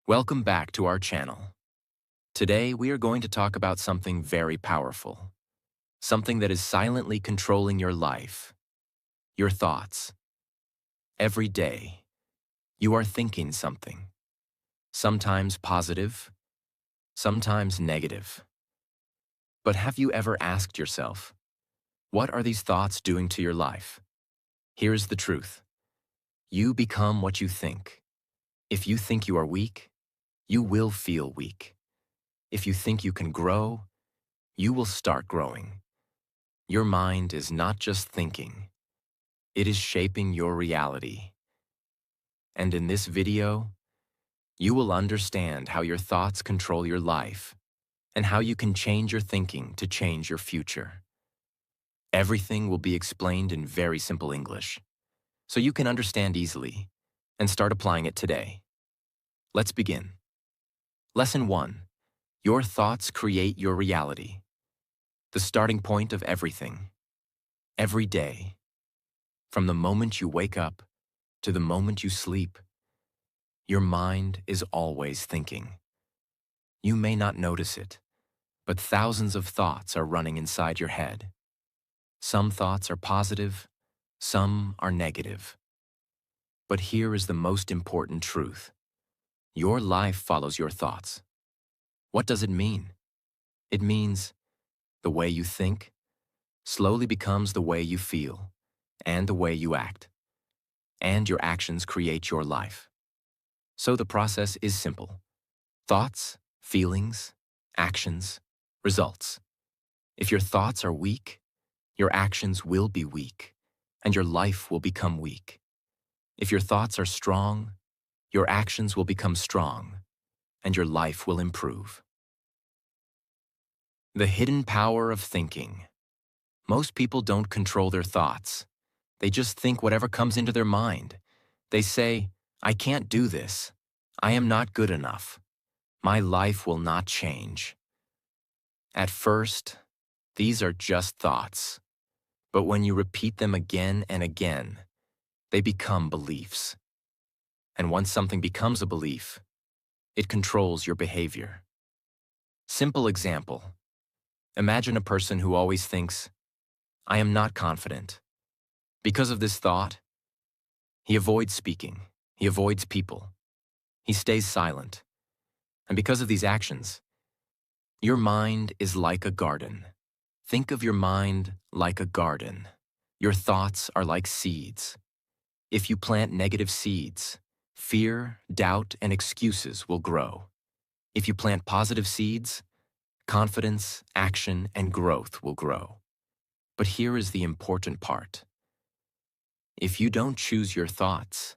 Welcome back to our channel. Today, we are going to talk about something very powerful, something that is silently controlling your life, your thoughts. Every day, you are thinking something, sometimes positive, sometimes negative. But have you ever asked yourself, what are these thoughts doing to your life? Here's the truth. You become what you think. If you think you are weak, you will feel weak. If you think you can grow, you will start growing. Your mind is not just thinking, it is shaping your reality. And in this video, you will understand how your thoughts control your life and how you can change your thinking to change your future. Everything will be explained in very simple English, so you can understand easily and start applying it today. Let's begin. Lesson 1. Your thoughts create your reality. The starting point of everything. Every day. From the moment you wake up to the moment you sleep, your mind is always thinking. You may not notice it, but thousands of thoughts are running inside your head. Some thoughts are positive, some are negative. But here is the most important truth. Your life follows your thoughts. What does it mean? It means the way you think slowly becomes the way you feel and the way you act. And your actions create your life. So the process is simple. Thoughts, feelings, actions, results. If your thoughts are weak, your actions will be weak, and your life will become weak. If your thoughts are strong, your actions will become strong, and your life will improve. The hidden power of thinking. Most people don't control their thoughts. They just think whatever comes into their mind. They say, I can't do this. I am not good enough. My life will not change. At first, these are just thoughts. But when you repeat them again and again, they become beliefs. And once something becomes a belief, it controls your behavior. Simple example. Imagine a person who always thinks, I am not confident. Because of this thought, he avoids speaking. He avoids people. He stays silent. And because of these actions, your mind is like a garden. Think of your mind like a garden. Your thoughts are like seeds. If you plant negative seeds, fear, doubt, and excuses will grow. If you plant positive seeds, confidence, action, and growth will grow. But here is the important part. If you don't choose your thoughts,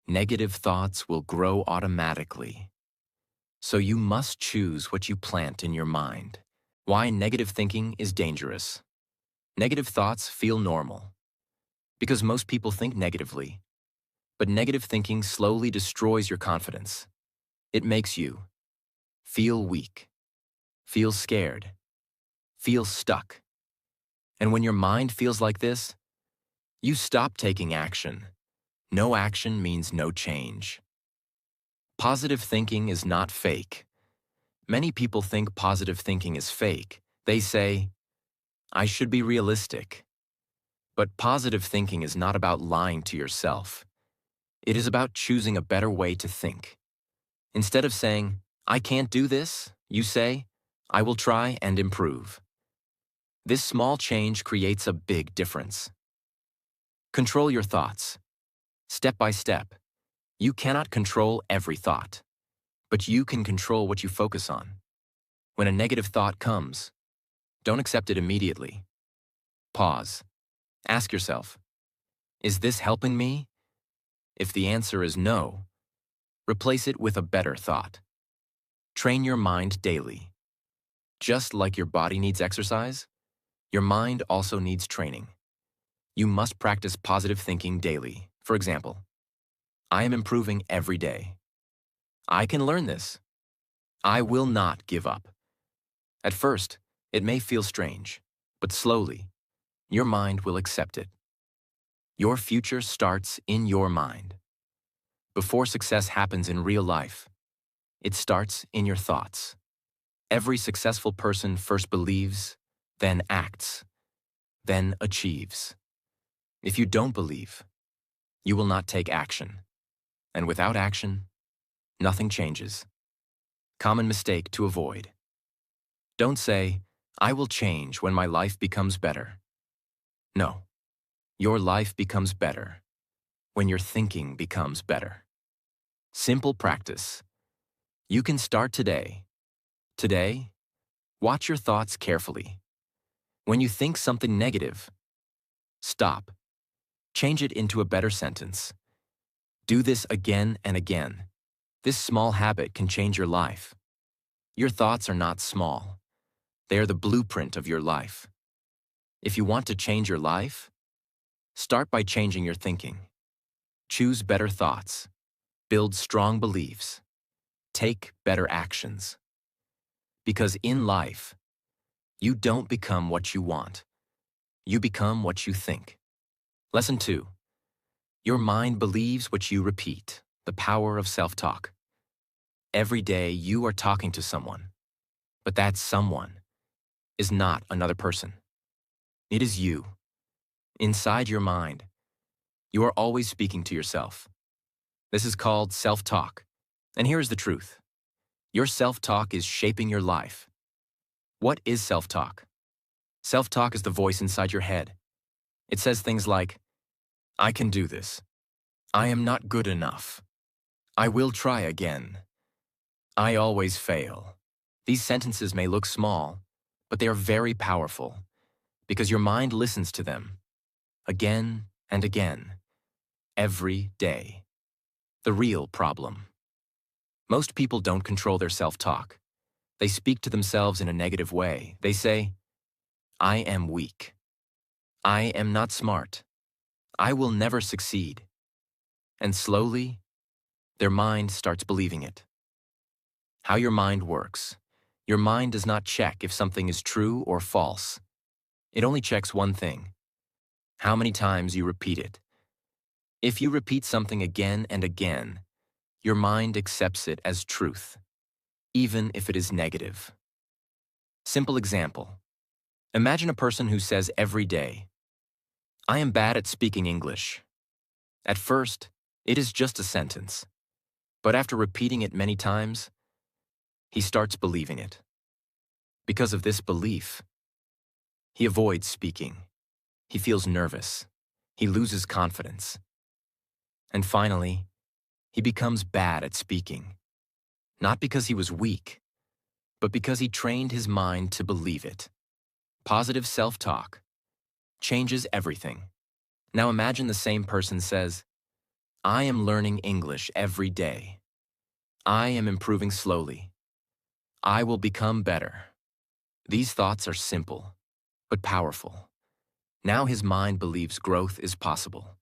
negative thoughts will grow automatically. So you must choose what you plant in your mind. Why negative thinking is dangerous. Negative thoughts feel normal, because most people think negatively. But negative thinking slowly destroys your confidence. It makes you feel weak, feel scared, feel stuck. And when your mind feels like this, you stop taking action. No action means no change. Positive thinking is not fake. Many people think positive thinking is fake. They say, I should be realistic. But positive thinking is not about lying to yourself. It is about choosing a better way to think. Instead of saying, I can't do this, you say, I will try and improve. This small change creates a big difference. Control your thoughts. Step by step. You cannot control every thought, but you can control what you focus on. When a negative thought comes, don't accept it immediately. Pause. Ask yourself, is this helping me? If the answer is no, replace it with a better thought. Train your mind daily. Just like your body needs exercise, your mind also needs training. You must practice positive thinking daily. For example, I am improving every day. I can learn this. I will not give up. At first, it may feel strange, but slowly, your mind will accept it. Your future starts in your mind. Before success happens in real life, It starts in your thoughts. Every successful person first believes, then acts, then achieves. If you don't believe, you will not take action. And without action, nothing changes. Common mistake to avoid. Don't say, I will change when my life becomes better. No, your life becomes better when your thinking becomes better. Simple practice. You can start today. Today, watch your thoughts carefully. When you think something negative, stop. Change it into a better sentence. Do this again and again. This small habit can change your life. Your thoughts are not small. They are the blueprint of your life. If you want to change your life, start by changing your thinking. Choose better thoughts. Build strong beliefs. Take better actions. Because in life, you don't become what you want. You become what you think. Lesson 2. Your mind believes what you repeat. The power of self-talk. Every day you are talking to someone, but that someone is not another person. It is you. Inside your mind, you are always speaking to yourself. This is called self-talk. And here is the truth. Your self-talk is shaping your life. What is self-talk? Self-talk is the voice inside your head. It says things like, I can do this. I am not good enough. I will try again. I always fail. These sentences may look small, but they are very powerful because your mind listens to them again and again, every day. The real problem. Most people don't control their self-talk. They speak to themselves in a negative way. They say, I am weak. I am not smart. I will never succeed. And slowly, their mind starts believing it. How your mind works. Your mind does not check if something is true or false. It only checks one thing: how many times you repeat it. If you repeat something again and again, your mind accepts it as truth, even if it is negative. Simple example. Imagine a person who says every day, I am bad at speaking English. At first, it is just a sentence. But after repeating it many times, he starts believing it. Because of this belief, he avoids speaking. He feels nervous. He loses confidence. And finally, he becomes bad at speaking. Not because he was weak, but because he trained his mind to believe it. Positive self-talk changes everything. Now imagine the same person says, I am learning English every day. I am improving slowly. I will become better. These thoughts are simple, but powerful. Now his mind believes growth is possible.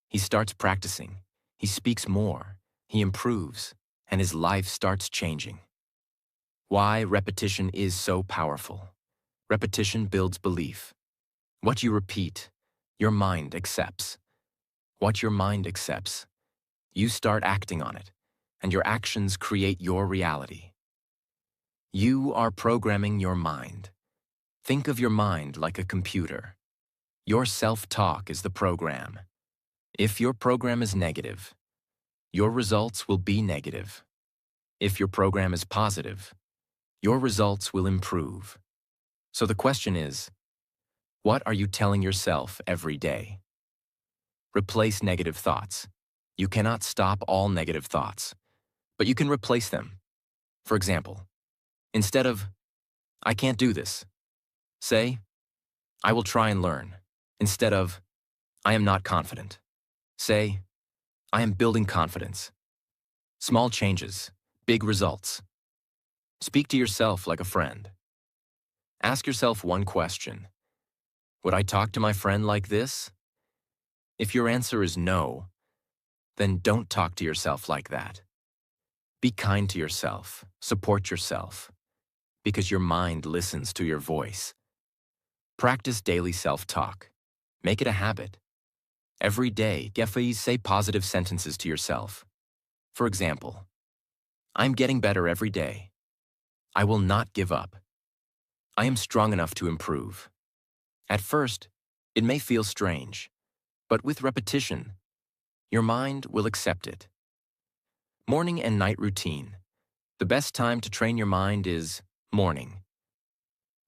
He starts practicing. He speaks more. He improves, and his life starts changing. Why repetition is so powerful. Repetition builds belief. What you repeat, your mind accepts. What your mind accepts, you start acting on it, and your actions create your reality. You are programming your mind. Think of your mind like a computer. Your self-talk is the program. If your program is negative, your results will be negative. If your program is positive, your results will improve. So the question is, what are you telling yourself every day? Replace negative thoughts. You cannot stop all negative thoughts, but you can replace them. For example, instead of, I can't do this, say, I will try and learn. Instead of, I am not confident, say, I am building confidence. Small changes, big results. Speak to yourself like a friend. Ask yourself one question. Would I talk to my friend like this? If your answer is no, then don't talk to yourself like that. Be kind to yourself, support yourself, because your mind listens to your voice. Practice daily self-talk. Make it a habit. Every day, say positive sentences to yourself. For example, I'm getting better every day. I will not give up. I am strong enough to improve. At first, it may feel strange, but with repetition, your mind will accept it. Morning and night routine. The best time to train your mind is morning.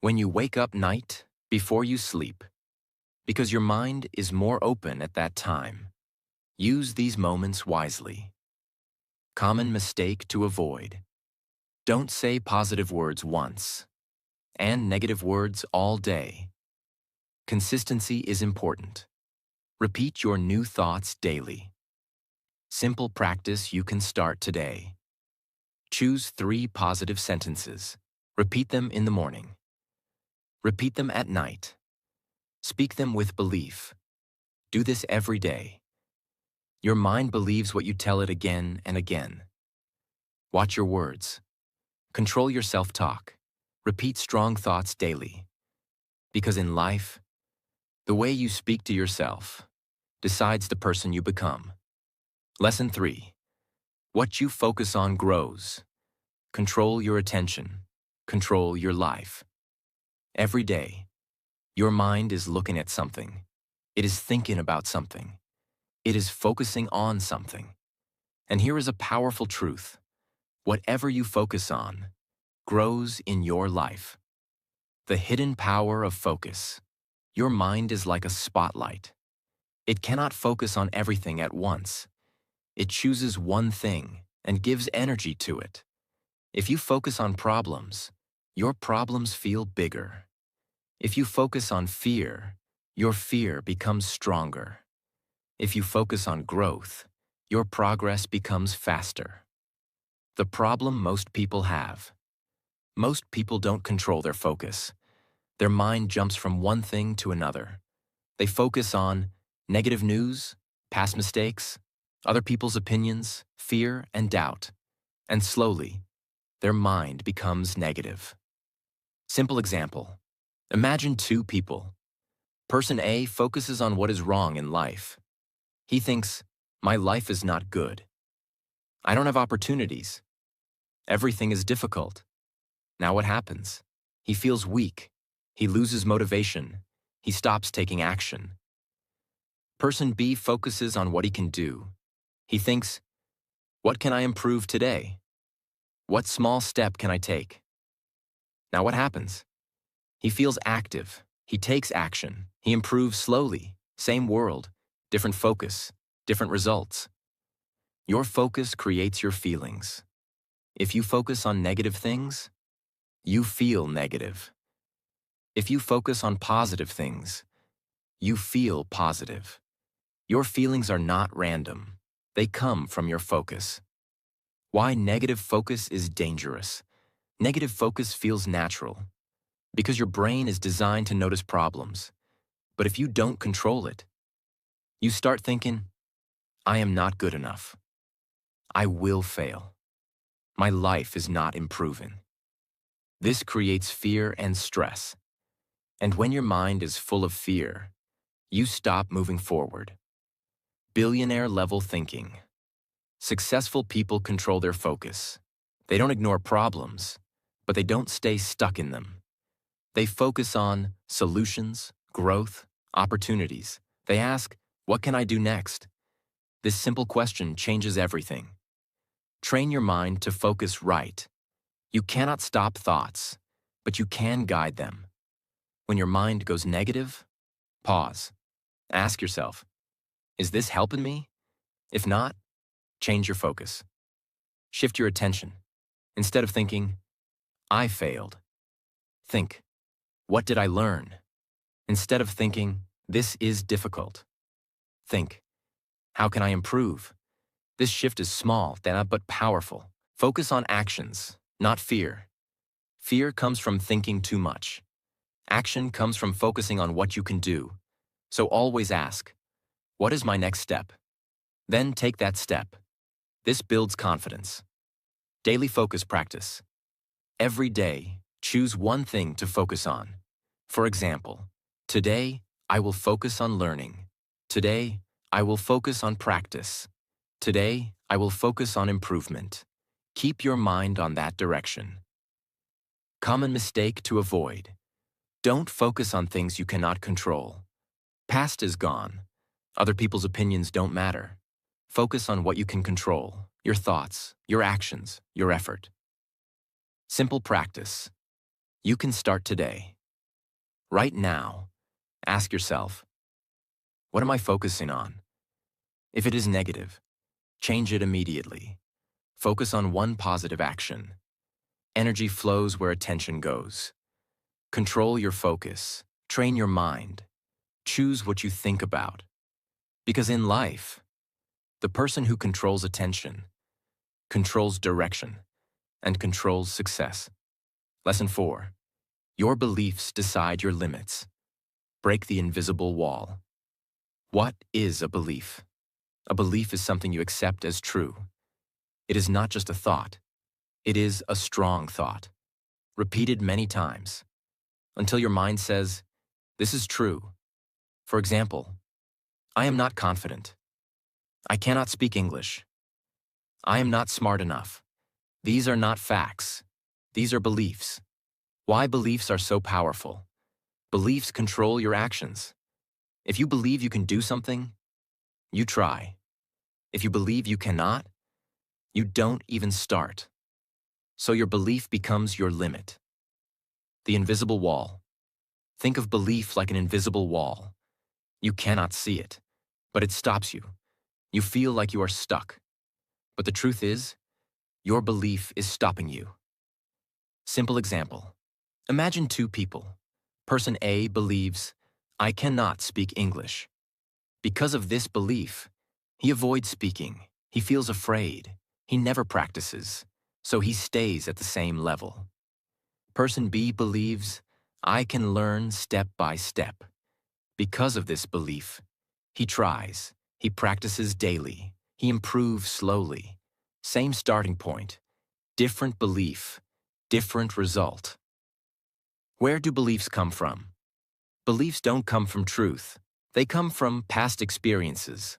When you wake up night before you sleep, because your mind is more open at that time. Use these moments wisely. Common mistake to avoid. Don't say positive words once, and negative words all day. Consistency is important. Repeat your new thoughts daily. Simple practice you can start today. Choose 3 positive sentences. Repeat them in the morning. Repeat them at night. Speak them with belief. Do this every day. Your mind believes what you tell it again and again. Watch your words. Control your self-talk. Repeat strong thoughts daily. Because in life, the way you speak to yourself decides the person you become. Lesson 3. What you focus on grows. Control your attention. Control your life. Every day, your mind is looking at something. It is thinking about something. It is focusing on something. And here is a powerful truth. Whatever you focus on grows in your life. The hidden power of focus. Your mind is like a spotlight. It cannot focus on everything at once. It chooses one thing and gives energy to it. If you focus on problems, your problems feel bigger. If you focus on fear, your fear becomes stronger. If you focus on growth, your progress becomes faster. The problem most people have. Most people don't control their focus. Their mind jumps from one thing to another. They focus on negative news, past mistakes, other people's opinions, fear, and doubt. And slowly, their mind becomes negative. Simple example. Imagine 2 people. Person A focuses on what is wrong in life. He thinks, my life is not good. I don't have opportunities. Everything is difficult. Now what happens? He feels weak. He loses motivation. He stops taking action. Person B focuses on what he can do. He thinks, what can I improve today? What small step can I take? Now what happens? He feels active. He takes action. He improves slowly. Same world, different focus, different results. Your focus creates your feelings. If you focus on negative things, you feel negative. If you focus on positive things, you feel positive. Your feelings are not random. They come from your focus. Why negative focus is dangerous. Negative focus feels natural because your brain is designed to notice problems. But if you don't control it, you start thinking, I am not good enough. I will fail. My life is not improving. This creates fear and stress. And when your mind is full of fear, you stop moving forward. Billionaire-level thinking. Successful people control their focus. They don't ignore problems, but they don't stay stuck in them. They focus on solutions, growth, opportunities. They ask, what can I do next? This simple question changes everything. Train your mind to focus right. You cannot stop thoughts, but you can guide them. When your mind goes negative, pause. Ask yourself, is this helping me? If not, change your focus. Shift your attention. Instead of thinking, I failed, think, what did I learn? Instead of thinking, this is difficult, think, how can I improve? This shift is small, but powerful. Focus on actions, not fear. Fear comes from thinking too much. Action comes from focusing on what you can do. So always ask, what is my next step? Then take that step. This builds confidence. Daily focus practice. Every day, choose one thing to focus on. For example, today, I will focus on learning. Today, I will focus on practice. Today, I will focus on improvement. Keep your mind on that direction. Common mistake to avoid. Don't focus on things you cannot control. Past is gone. Other people's opinions don't matter. Focus on what you can control, your thoughts, your actions, your effort. Simple practice. You can start today. Right now, ask yourself, what am I focusing on? If it is negative, change it immediately. Focus on one positive action. Energy flows where attention goes. Control your focus. Train your mind. Choose what you think about. Because in life, the person who controls attention controls direction and controls success. Lesson 4. Your beliefs decide your limits. Break the invisible wall. What is a belief? A belief is something you accept as true. It is not just a thought. It is a strong thought, repeated many times, until your mind says, this is true. For example, I am not confident. I cannot speak English. I am not smart enough. These are not facts. These are beliefs. Why beliefs are so powerful? Beliefs control your actions. If you believe you can do something, you try. If you believe you cannot, you don't even start. So your belief becomes your limit. The invisible wall. Think of belief like an invisible wall. You cannot see it, but it stops you. You feel like you are stuck. But the truth is, your belief is stopping you. Simple example. Imagine two people. Person A believes, I cannot speak English. Because of this belief, he avoids speaking. He feels afraid. He never practices, so he stays at the same level. Person B believes, I can learn step by step. Because of this belief, he tries. He practices daily. He improves slowly. Same starting point. Different belief. Different result. Where do beliefs come from? Beliefs don't come from truth. They come from past experiences.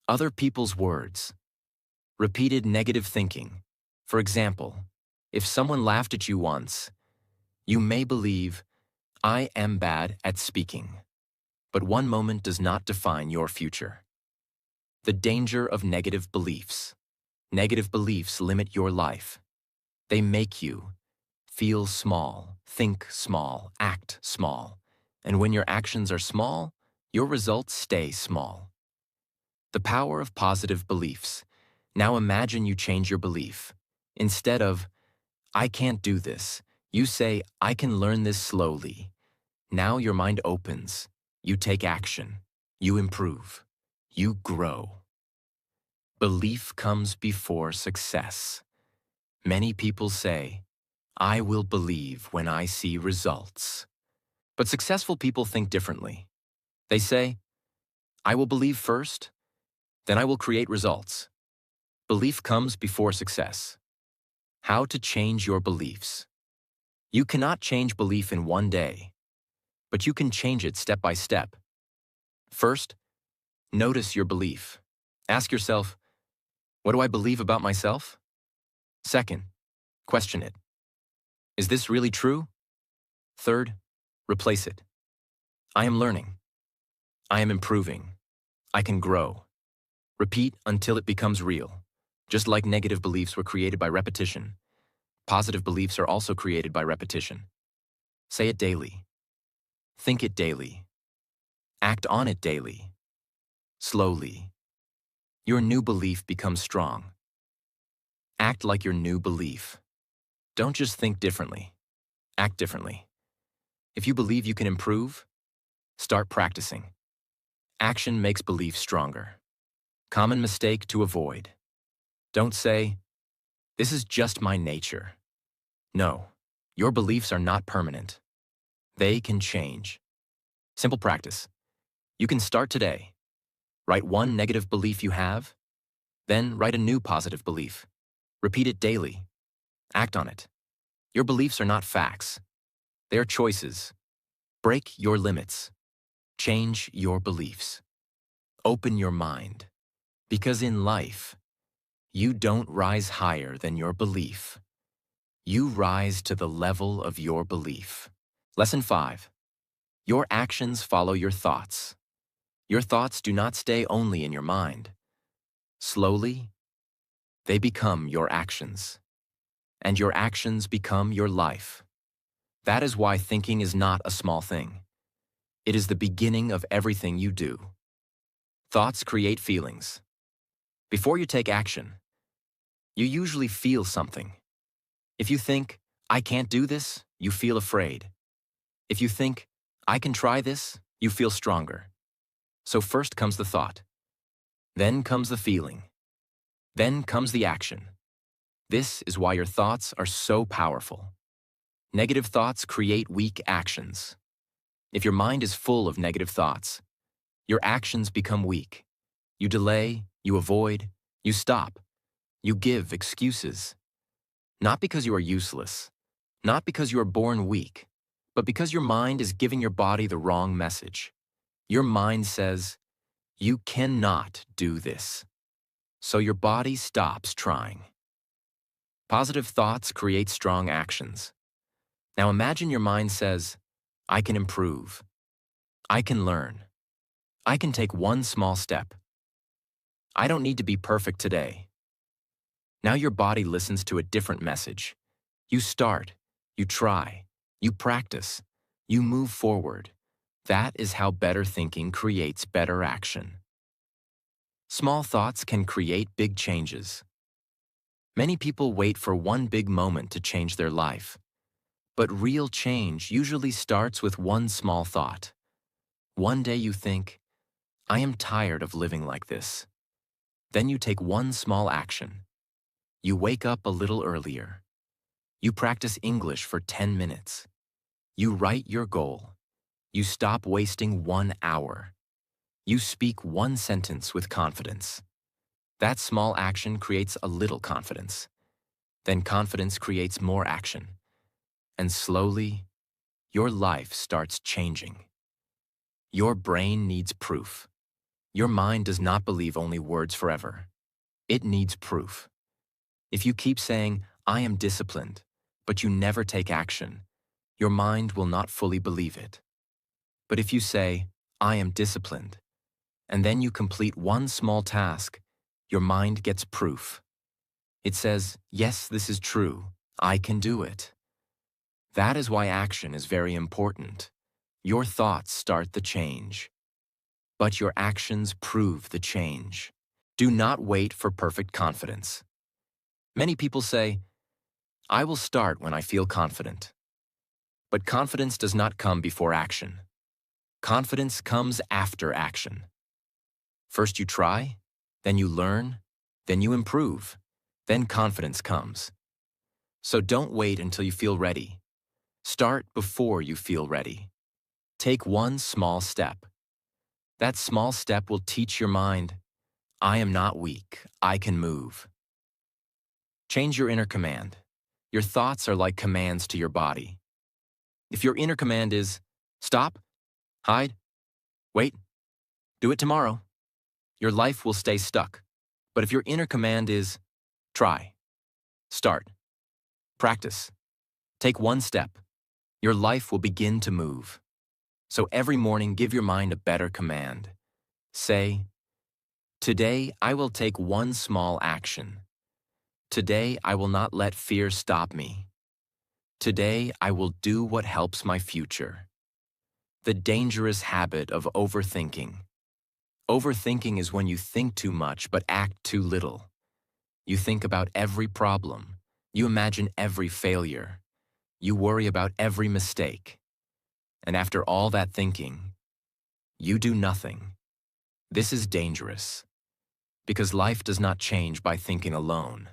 Other people's words. Repeated negative thinking. For example, if someone laughed at you once, you may believe, I am bad at speaking. But one moment does not define your future. The danger of negative beliefs. Negative beliefs limit your life. They make you feel small, think small, act small. And when your actions are small, your results stay small. The power of positive beliefs. Now imagine you change your belief. Instead of, I can't do this, you say, I can learn this slowly. Now your mind opens. You take action. You improve. You grow. Belief comes before success. Many people say, I will believe when I see results. But successful people think differently. They say, I will believe first, then I will create results. Belief comes before success. How to change your beliefs. You cannot change belief in one day, but you can change it step by step. First, notice your belief. Ask yourself, what do I believe about myself? Second, question it. Is this really true? Third, replace it. I am learning. I am improving. I can grow. Repeat until it becomes real. Just like negative beliefs were created by repetition, positive beliefs are also created by repetition. Say it daily. Think it daily. Act on it daily. Slowly. Your new belief becomes strong. Act like your new belief. Don't just think differently. Act differently. If you believe you can improve, start practicing. Action makes belief stronger. Common mistake to avoid. Don't say, this is just my nature. No, your beliefs are not permanent. They can change. Simple practice. You can start today. Write one negative belief you have, then write a new positive belief. Repeat it daily. Act on it. Your beliefs are not facts. They are choices. Break your limits. Change your beliefs. Open your mind. Because in life, You don't rise higher than your belief. You rise to the level of your belief. Lesson 5. Your actions follow your thoughts. Your thoughts do not stay only in your mind. Slowly, they become your actions. And your actions become your life. That is why thinking is not a small thing. It is the beginning of everything you do. Thoughts create feelings. Before you take action, you usually feel something. If you think, I can't do this, you feel afraid. If you think, I can try this, you feel stronger. So first comes the thought. Then comes the feeling. Then comes the action. This is why your thoughts are so powerful. Negative thoughts create weak actions. If your mind is full of negative thoughts, your actions become weak. You delay, you avoid, you stop, you give excuses. Not because you are useless, not because you are born weak, but because your mind is giving your body the wrong message. Your mind says, you cannot do this. So your body stops trying. Positive thoughts create strong actions. Now imagine your mind says, I can improve. I can learn. I can take one small step. I don't need to be perfect today. Now your body listens to a different message. You start, you try, you practice, you move forward. That is how better thinking creates better action. Small thoughts can create big changes. Many people wait for one big moment to change their life. But real change usually starts with one small thought. One day you think, I am tired of living like this. Then you take one small action. You wake up a little earlier. You practice English for 10 minutes. You write your goal. You stop wasting 1 hour. You speak one sentence with confidence. That small action creates a little confidence. Then confidence creates more action. And slowly, your life starts changing. Your brain needs proof. Your mind does not believe only words forever. It needs proof. If you keep saying, I am disciplined, but you never take action, your mind will not fully believe it. But if you say, I am disciplined, and then you complete one small task, your mind gets proof. It says, yes, this is true. I can do it. That is why action is very important. Your thoughts start the change, but your actions prove the change. Do not wait for perfect confidence. Many people say, I will start when I feel confident. But confidence does not come before action. Confidence comes after action. First you try, then you learn, then you improve, then confidence comes. So don't wait until you feel ready. Start before you feel ready. Take one small step. That small step will teach your mind, I am not weak, I can move. Change your inner command. Your thoughts are like commands to your body. If your inner command is, stop, hide, wait, do it tomorrow, your life will stay stuck. But if your inner command is, try, start, practice, take one step, your life will begin to move. So every morning, give your mind a better command. Say, today I will take one small action. Today I will not let fear stop me. Today I will do what helps my future. The dangerous habit of overthinking. Overthinking is when you think too much but act too little. You think about every problem. You imagine every failure. You worry about every mistake. And after all that thinking, you do nothing. This is dangerous, because life does not change by thinking alone.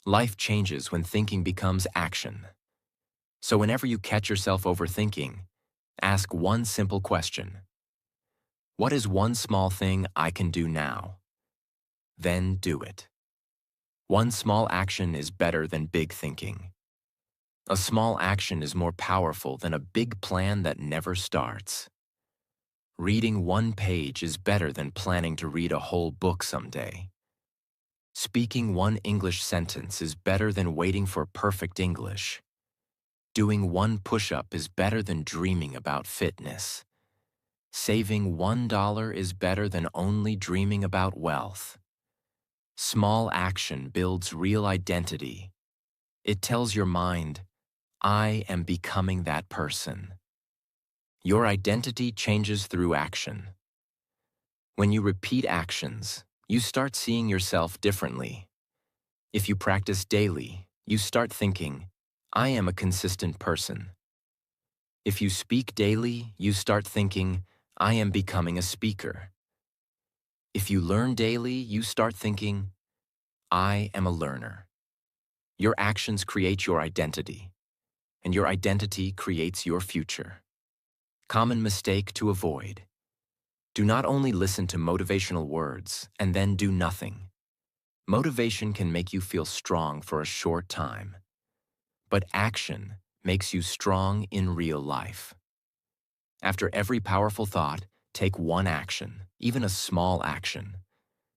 Life changes when thinking becomes action. So whenever you catch yourself overthinking, ask one simple question. What is one small thing I can do now? Then do it. One small action is better than big thinking. A small action is more powerful than a big plan that never starts. Reading one page is better than planning to read a whole book someday. Speaking one English sentence is better than waiting for perfect English. Doing one push-up is better than dreaming about fitness. Saving $1 is better than only dreaming about wealth. Small action builds real identity. It tells your mind, I am becoming that person. Your identity changes through action. When you repeat actions, you start seeing yourself differently. If you practice daily, you start thinking, I am a consistent person. If you speak daily, you start thinking, I am becoming a speaker. If you learn daily, you start thinking, I am a learner. Your actions create your identity, and your identity creates your future. Common mistake to avoid. Do not only listen to motivational words and then do nothing. Motivation can make you feel strong for a short time, but action makes you strong in real life. After every powerful thought, take one action, even a small action.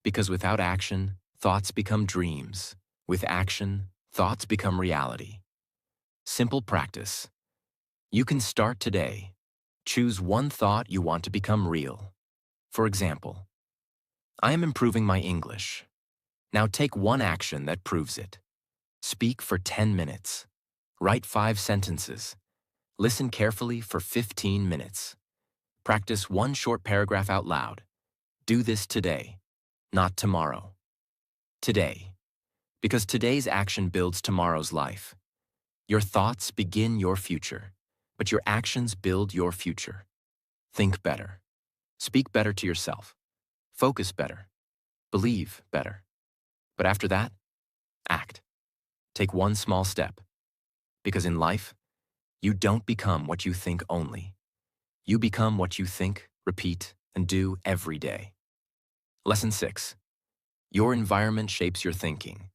Because without action, thoughts become dreams. With action, thoughts become reality. Simple practice. You can start today. Choose one thought you want to become real. For example, I am improving my English. Now take one action that proves it. Speak for 10 minutes. Write 5 sentences. Listen carefully for 15 minutes. Practice one short paragraph out loud. Do this today, not tomorrow. Today, because today's action builds tomorrow's life. Your thoughts begin your future, but your actions build your future. Think better. Speak better to yourself. Focus better. Believe better. But after that, act. Take one small step. Because in life, you don't become what you think only. You become what you think, repeat, and do every day. Lesson 6. Your environment shapes your thinking.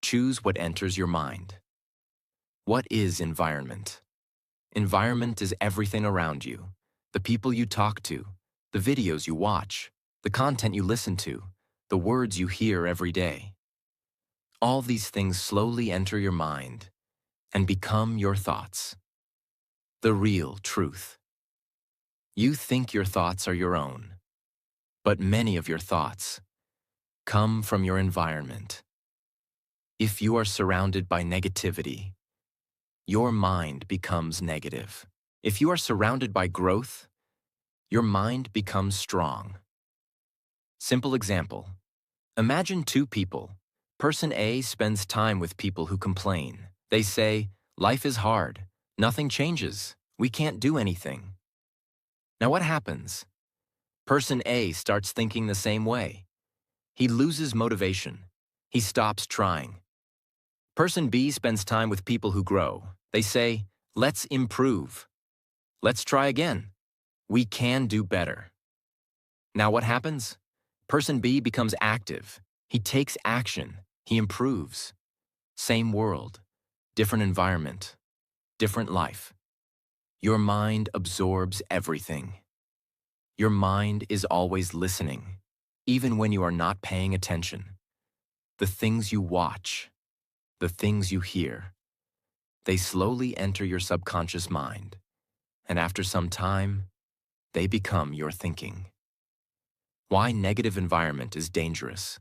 Choose what enters your mind. What is environment? Environment is everything around you. The people you talk to, the videos you watch, the content you listen to, the words you hear every day. All these things slowly enter your mind and become your thoughts. The real truth. You think your thoughts are your own, but many of your thoughts come from your environment. If you are surrounded by negativity, your mind becomes negative. If you are surrounded by growth, your mind becomes strong. Simple example. Imagine 2 people. Person A spends time with people who complain. They say, life is hard. Nothing changes. We can't do anything. Now what happens? Person A starts thinking the same way. He loses motivation. He stops trying. Person B spends time with people who grow. They say, let's improve. Let's try again. We can do better. Now what happens? Person B becomes active. He takes action. He improves. Same world, different environment, different life. Your mind absorbs everything. Your mind is always listening, even when you are not paying attention. The things you watch, the things you hear, they slowly enter your subconscious mind, and after some time, they become your thinking. Why negative environment is dangerous.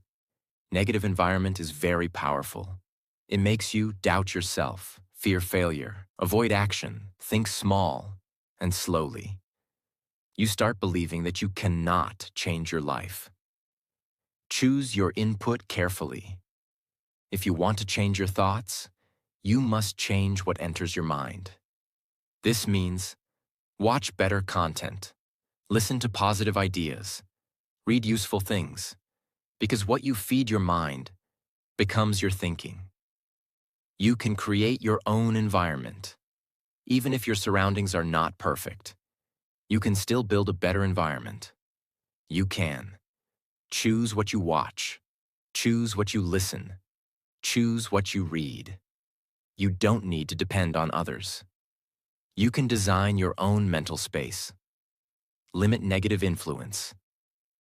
Negative environment is very powerful. It makes you doubt yourself, fear failure, avoid action, think small, and slowly. You start believing that you cannot change your life. Choose your input carefully. If you want to change your thoughts, you must change what enters your mind. This means watch better content, listen to positive ideas, read useful things, because what you feed your mind becomes your thinking. You can create your own environment. Even if your surroundings are not perfect, you can still build a better environment. You can. Choose what you watch. Choose what you listen. Choose what you read. You don't need to depend on others. You can design your own mental space. Limit negative influence.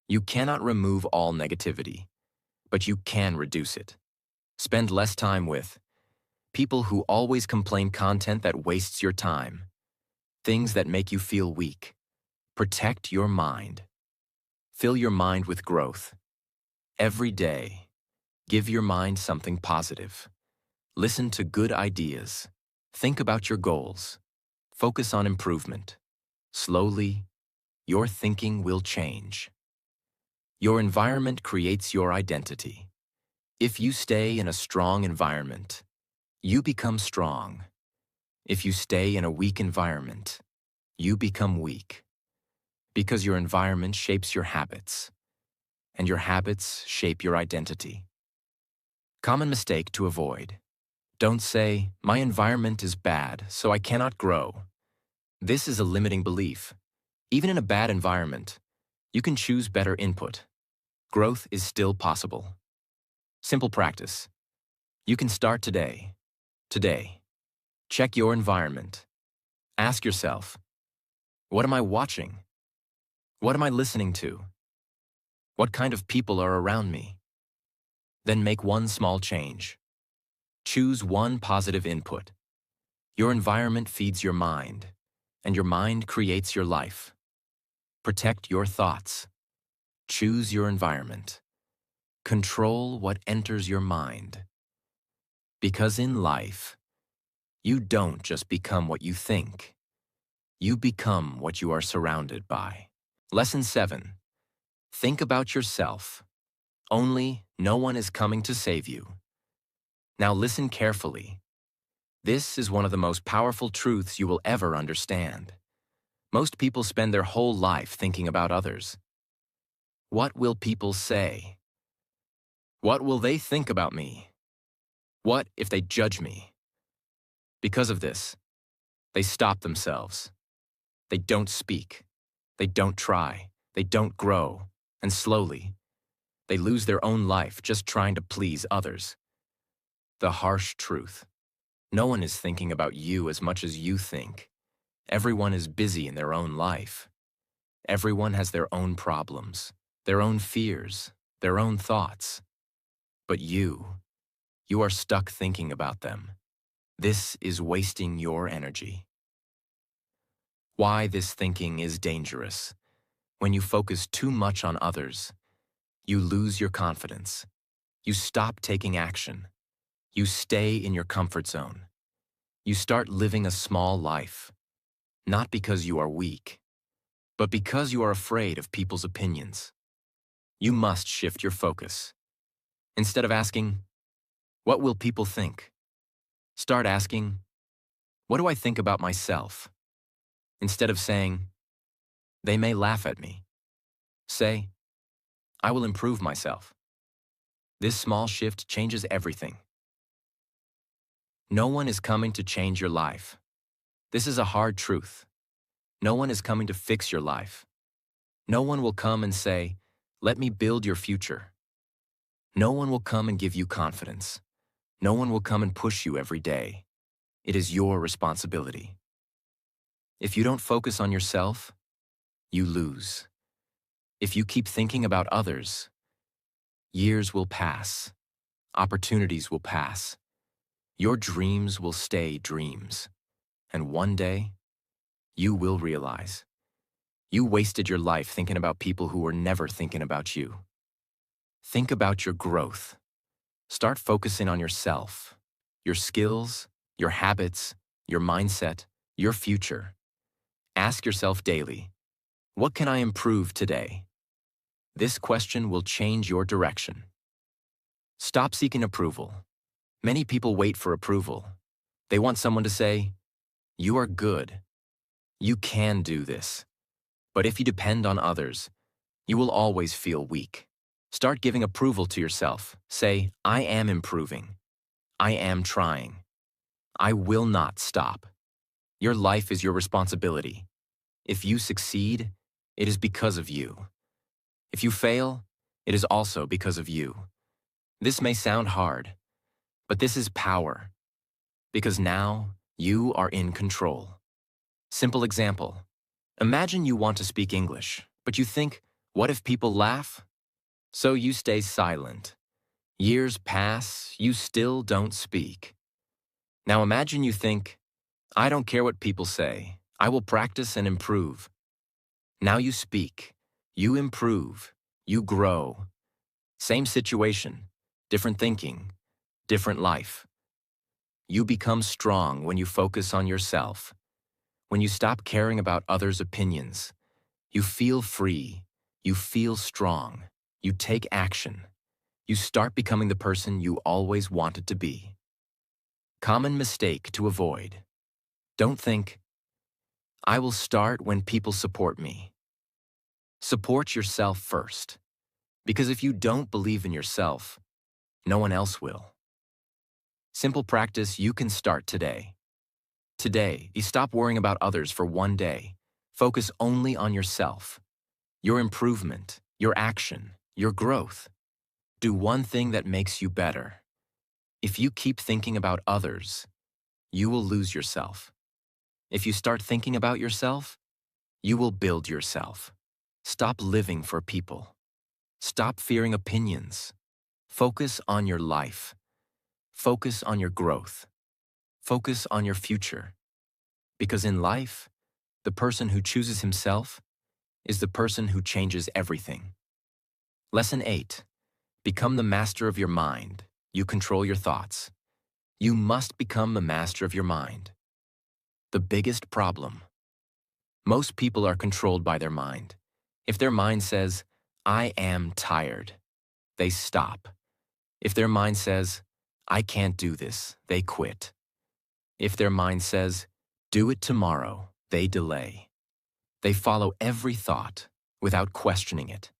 You cannot remove all negativity, but you can reduce it. Spend less time with people who always complain, content that wastes your time, things that make you feel weak. Protect your mind. Fill your mind with growth. Every day, give your mind something positive. Listen to good ideas. Think about your goals. Focus on improvement. Slowly, your thinking will change. Your environment creates your identity. If you stay in a strong environment, you become strong. If you stay in a weak environment, you become weak. Because your environment shapes your habits, and your habits shape your identity. Common mistake to avoid. Don't say, "My environment is bad, so I cannot grow." This is a limiting belief. Even in a bad environment, you can choose better input. Growth is still possible. Simple practice. You can start today. Today. Check your environment. Ask yourself, what am I watching? What am I listening to? What kind of people are around me? Then make one small change. Choose one positive input. Your environment feeds your mind, and your mind creates your life. Protect your thoughts. Choose your environment. Control what enters your mind. Because in life, you don't just become what you think. You become what you are surrounded by. Lesson 7. Think about yourself. Only no one is coming to save you. Now listen carefully. This is one of the most powerful truths you will ever understand. Most people spend their whole life thinking about others. What will people say? What will they think about me? What if they judge me? Because of this, they stop themselves. They don't speak. They don't try. They don't grow. And slowly, they lose their own life just trying to please others. The harsh truth. No one is thinking about you as much as you think. Everyone is busy in their own life. Everyone has their own problems, their own fears, their own thoughts. But you are stuck thinking about them. This is wasting your energy. Why this thinking is dangerous. When you focus too much on others, you lose your confidence. You stop taking action. You stay in your comfort zone. You start living a small life, not because you are weak, but because you are afraid of people's opinions. You must shift your focus. Instead of asking, "What will people think?" Start asking, "What do I think about myself?" Instead of saying, "They may laugh at me," say, "I will improve myself." This small shift changes everything. No one is coming to change your life. This is a hard truth. No one is coming to fix your life. No one will come and say, "Let me build your future." No one will come and give you confidence. No one will come and push you every day. It is your responsibility. If you don't focus on yourself, you lose. If you keep thinking about others, years will pass. Opportunities will pass. Your dreams will stay dreams. And one day, you will realize you wasted your life thinking about people who were never thinking about you. Think about your growth. Start focusing on yourself, your skills, your habits, your mindset, your future. Ask yourself daily, what can I improve today? This question will change your direction. Stop seeking approval. Many people wait for approval. They want someone to say, "You are good. You can do this." But if you depend on others, you will always feel weak. Start giving approval to yourself. Say, "I am improving. I am trying. I will not stop." Your life is your responsibility. If you succeed, it is because of you. If you fail, it is also because of you. This may sound hard, but this is power. Because now, you are in control. Simple example. Imagine you want to speak English, but you think, what if people laugh? So you stay silent. Years pass, you still don't speak. Now imagine you think, I don't care what people say. I will practice and improve. Now you speak. You improve. You grow. Same situation, different thinking, different life. You become strong when you focus on yourself. When you stop caring about others' opinions, you feel free. You feel strong. You take action. You start becoming the person you always wanted to be. Common mistake to avoid. Don't think, I will start when people support me. Support yourself first, because if you don't believe in yourself, no one else will. Simple practice you can start today. Today, you stop worrying about others for one day. Focus only on yourself, your improvement, your action, your growth. Do one thing that makes you better. If you keep thinking about others, you will lose yourself. If you start thinking about yourself, you will build yourself. Stop living for people. Stop fearing opinions. Focus on your life. Focus on your growth. Focus on your future. Because in life, the person who chooses himself is the person who changes everything. Lesson 8. Become the master of your mind. You control your thoughts. You must become the master of your mind. The biggest problem. Most people are controlled by their mind. If their mind says, I am tired, they stop. If their mind says, I can't do this, they quit. If their mind says, do it tomorrow, they delay. They follow every thought without questioning it.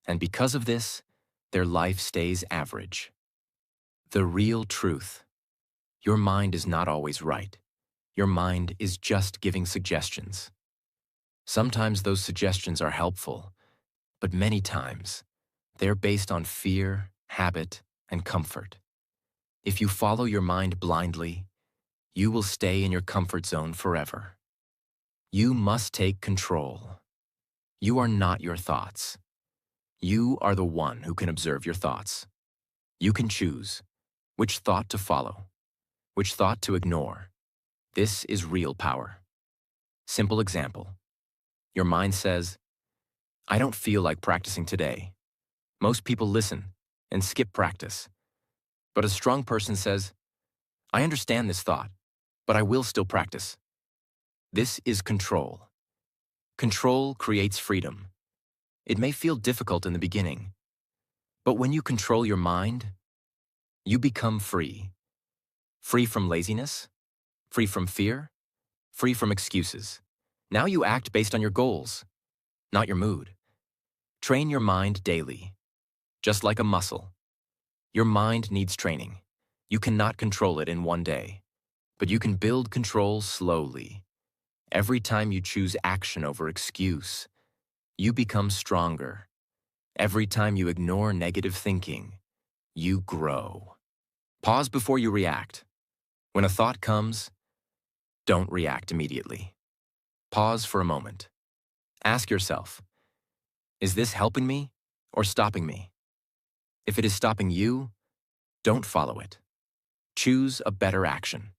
And because of this, their life stays average. The real truth. Your mind is not always right. Your mind is just giving suggestions. Sometimes those suggestions are helpful, but many times, they're based on fear, habit, and comfort. If you follow your mind blindly, you will stay in your comfort zone forever. You must take control. You are not your thoughts. You are the one who can observe your thoughts. You can choose which thought to follow, which thought to ignore. This is real power. Simple example. Your mind says, I don't feel like practicing today. Most people listen and skip practice. But a strong person says, I understand this thought, but I will still practice. This is control. Control creates freedom. It may feel difficult in the beginning, but when you control your mind, you become free. Free from laziness, free from fear, free from excuses. Now you act based on your goals, not your mood. Train your mind daily, just like a muscle. Your mind needs training. You cannot control it in one day, but you can build control slowly. Every time you choose action over excuse, you become stronger. Every time you ignore negative thinking, you grow. Pause before you react. When a thought comes, don't react immediately. Pause for a moment. Ask yourself, is this helping me or stopping me? If it is stopping you, don't follow it. Choose a better action.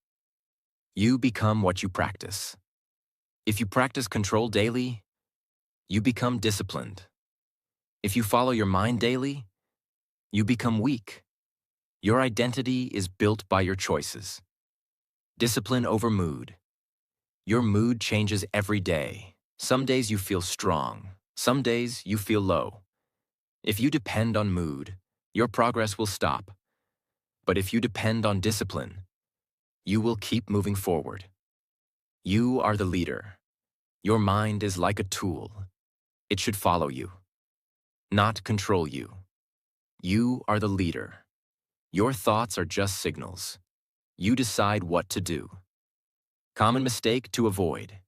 You become what you practice. If you practice control daily, you become disciplined. If you follow your mind daily, you become weak. Your identity is built by your choices. Discipline over mood. Your mood changes every day. Some days you feel strong. Some days you feel low. If you depend on mood, your progress will stop. But if you depend on discipline, you will keep moving forward. You are the leader. Your mind is like a tool. It should follow you, not control you. You are the leader. Your thoughts are just signals. You decide what to do. Common mistake to avoid.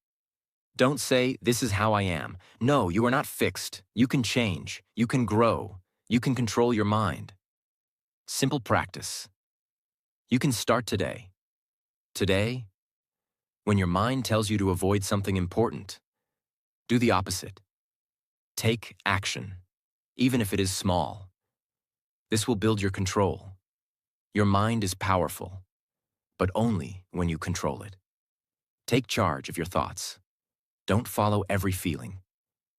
Don't say, this is how I am. No, you are not fixed. You can change. You can grow. You can control your mind. Simple practice. You can start today. Today, when your mind tells you to avoid something important, do the opposite. Take action, even if it is small. This will build your control. Your mind is powerful, but only when you control it. Take charge of your thoughts. Don't follow every feeling.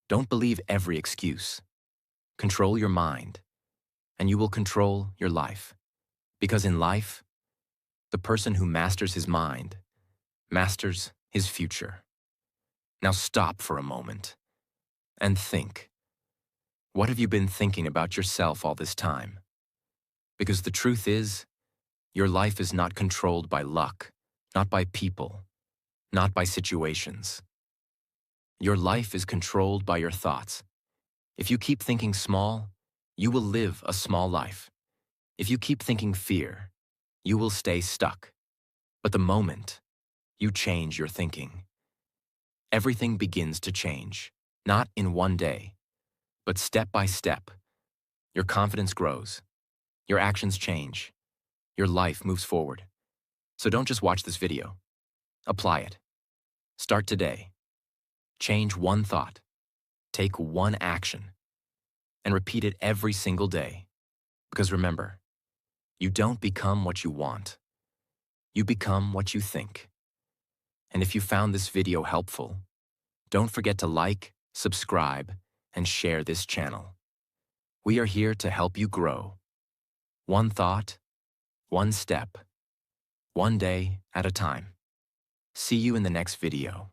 Don't believe every excuse. Control your mind, and you will control your life. Because in life, the person who masters his mind masters his future. Now stop for a moment and think. What have you been thinking about yourself all this time? Because the truth is, your life is not controlled by luck, not by people, not by situations. Your life is controlled by your thoughts. If you keep thinking small, you will live a small life. If you keep thinking fear, you will stay stuck. But the moment you change your thinking, everything begins to change, not in one day, but step by step. Your confidence grows, your actions change, your life moves forward. So don't just watch this video. Apply it. Start today. Change one thought. Take one action. And repeat it every single day. Because remember, you don't become what you want. You become what you think. And if you found this video helpful, don't forget to like, subscribe, and share this channel. We are here to help you grow. One thought, one step, one day at a time. See you in the next video.